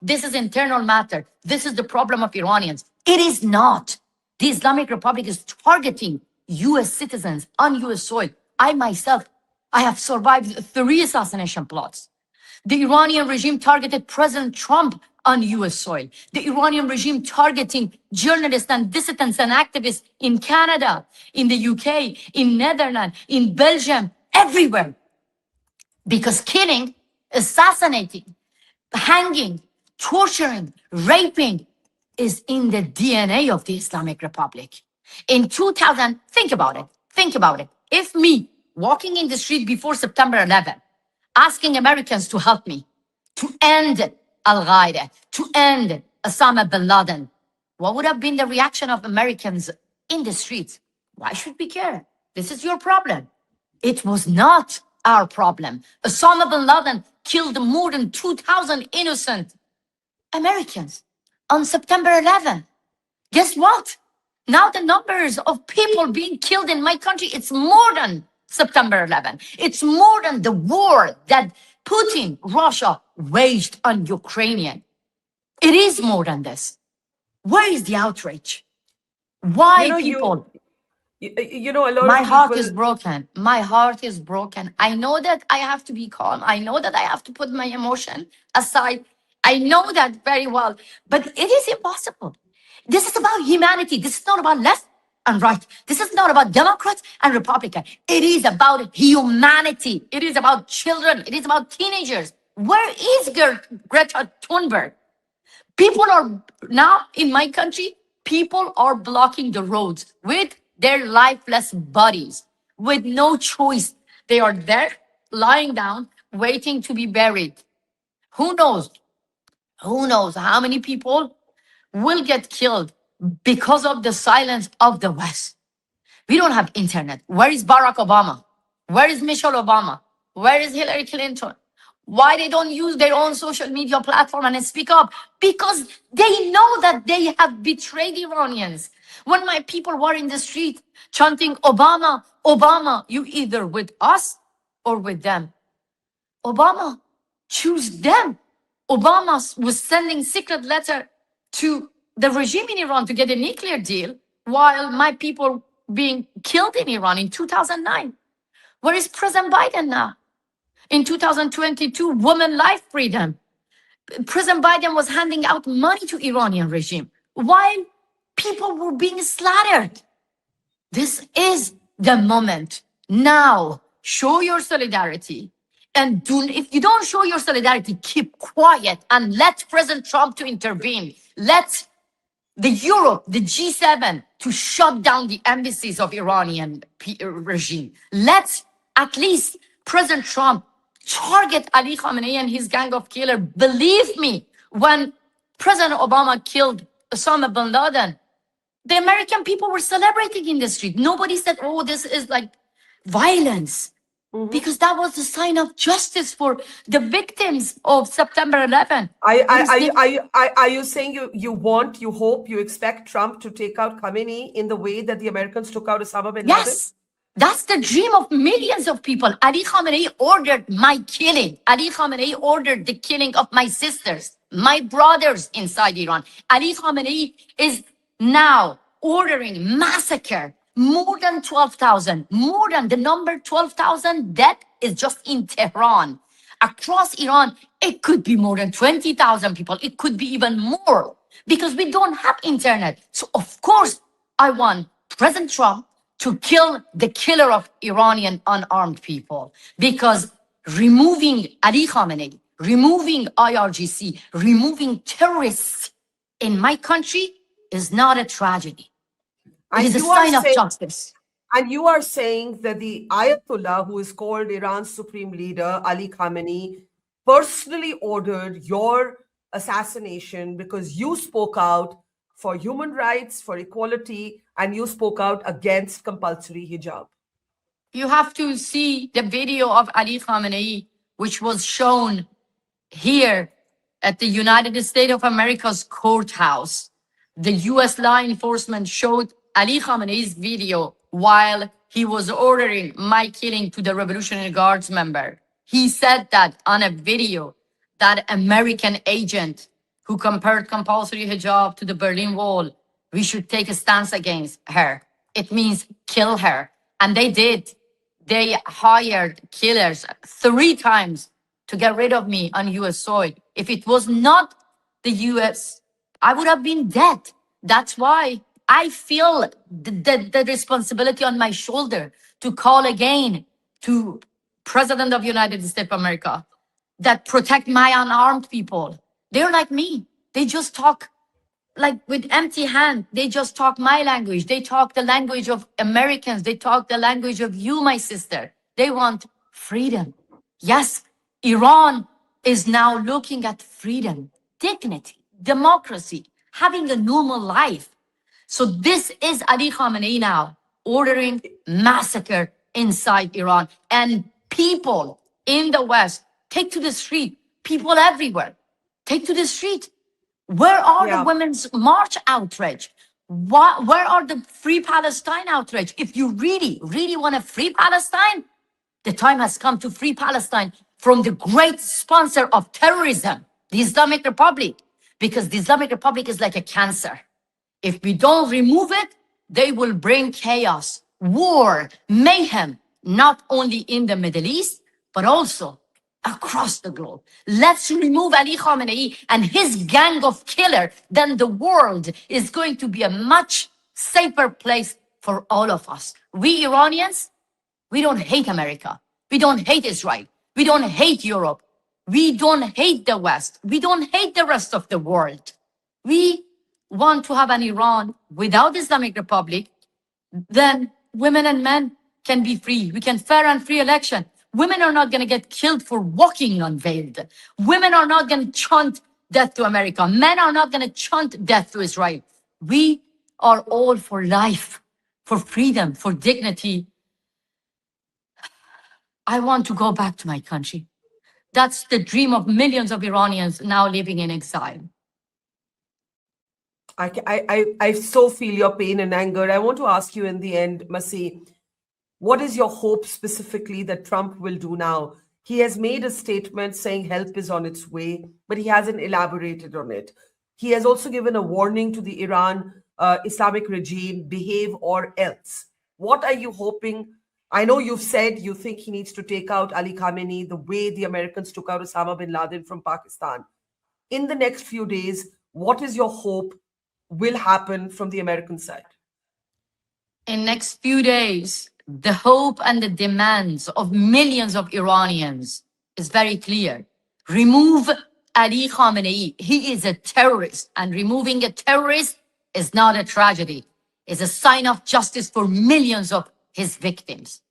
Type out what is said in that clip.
This is internal matter. This is the problem of Iranians. It is not. The Islamic Republic is targeting US citizens on US soil. I myself, I have survived 3 assassination plots. The Iranian regime targeted President Trump on US soil. The Iranian regime targeting journalists and dissidents and activists in Canada, in the UK, in Netherlands, in Belgium, everywhere. Because killing, assassinating, hanging, torturing, raping is in the DNA of the Islamic Republic. In 2000, think about it. If me walking in the street before September 11, asking Americans to help me to end Al-Qaeda, to end Osama Bin Laden, what would have been the reaction of Americans in the streets? Why should we care? This is your problem. It was not our problem. Osama Bin Laden killed more than 2,000 innocent Americans on September 11. Guess what? Now the numbers of people being killed in my country, it's more than September 11. It's more than the war that Putin, Russia, waged on Ukrainian. It is more than this. Where is the outrage? Why people? A lot of my heart is broken. My heart is broken. I know that I have to be calm. I know that I have to put my emotion aside. I know that very well, but it is impossible. This is about humanity. This is not about left and right. This is not about Democrats and Republicans. It is about humanity. It is about children. It is about teenagers. Where is Greta Thunberg? People are now in my country, people are blocking the roads with their lifeless bodies, with no choice. They are there, lying down, waiting to be buried. Who knows? Who knows how many people will get killed because of the silence of the West? We don't have internet. Where is Barack Obama? Where is Michelle Obama? Where is Hillary Clinton? Why they don't use their own social media platform and speak up? Because they know that they have betrayed Iranians. When my people were in the street chanting, Obama, Obama, you either with us or with them. Obama, choose them. Obama was sending secret letter to the regime in Iran to get a nuclear deal while my people being killed in Iran in 2009. Where is President Biden now? In 2022, women life freedom. President Biden was handing out money to Iranian regime while people were being slaughtered. This is the moment. Now, show your solidarity. And if you don't show your solidarity, keep quiet and let President Trump to intervene. Let the Europe, the G7, to shut down the embassies of Iranian regime. Let at least President Trump target Ali Khamenei and his gang of killers. Believe me, when President Obama killed Osama Bin Laden, the American people were celebrating in the street. Nobody said, oh, this is like violence. Because that was a sign of justice for the victims of September 11. Are you saying you hope, you expect Trump to take out Khamenei in the way that the Americans took out Osama bin Laden? Yes, that's the dream of millions of people. Ali Khamenei ordered my killing. Ali Khamenei ordered the killing of my sisters, my brothers inside Iran. Ali Khamenei is now ordering massacre. More than 12,000, more than the number 12,000 dead is just in Tehran. Across Iran, it could be more than 20,000 people. It could be even more because we don't have internet. So of course, I want President Trump to kill the killer of Iranian unarmed people, because removing Ali Khamenei, removing IRGC, removing terrorists in my country is not a tragedy. It is a sign of justice. And you are saying that the Ayatollah, who is called Iran's supreme leader, Ali Khamenei, personally ordered your assassination because you spoke out for human rights, for equality, and you spoke out against compulsory hijab. You have to see the video of Ali Khamenei, which was shown here at the United States of America's courthouse. The US law enforcement showed Ali Khamenei's video while he was ordering my killing to the Revolutionary Guards member. He said that on a video, that American agent who compared compulsory hijab to the Berlin Wall. We should take a stance against her. It means kill her. And they did. They hired killers 3 times to get rid of me on US soil. If it was not the US, I would have been dead. That's why I feel the responsibility on my shoulder to call again to President of United States of America that protect my unarmed people. They're like me. They just talk like with empty hand. They just talk my language. They talk the language of Americans. They talk the language of you, my sister. They want freedom. Yes, Iran is now looking at freedom, dignity, democracy, having a normal life. So this is Ali Khamenei now ordering massacre inside Iran. And people in the West take to the street, people everywhere take to the street. Where are the Yeah. women's march outrage? Where are the Free Palestine outrage? If you really, really want a free Palestine, the time has come to free Palestine from the great sponsor of terrorism, the Islamic Republic, because the Islamic Republic is like a cancer. If we don't remove it, they will bring chaos, war, mayhem, not only in the Middle East, but also across the globe. Let's remove Ali Khamenei and his gang of killers. Then the world is going to be a much safer place for all of us. We Iranians, we don't hate America. We don't hate Israel. We don't hate Europe. We don't hate the West. We don't hate the rest of the world. We want to have an Iran without Islamic Republic. Then women and men can be free. We can fair and free election. Women are not going to get killed for walking unveiled. Women are not going to chant death to America. Men are not going to chant death to Israel. We are all for life, for freedom, for dignity. I want to go back to my country. That's the dream of millions of Iranians now living in exile. I so feel your pain and anger. I want to ask you in the end, Masih, what is your hope specifically that Trump will do now? He has made a statement saying help is on its way, but he hasn't elaborated on it. He has also given a warning to the Iran Islamic regime, behave or else. What are you hoping? I know you've said you think he needs to take out Ali Khamenei the way the Americans took out Osama Bin Laden from Pakistan. In the next few days, what is your hope will happen from the American side? In next few days, the hope and the demands of millions of Iranians is very clear. Remove Ali Khamenei. He is a terrorist, and removing a terrorist is not a tragedy. It's a sign of justice for millions of his victims.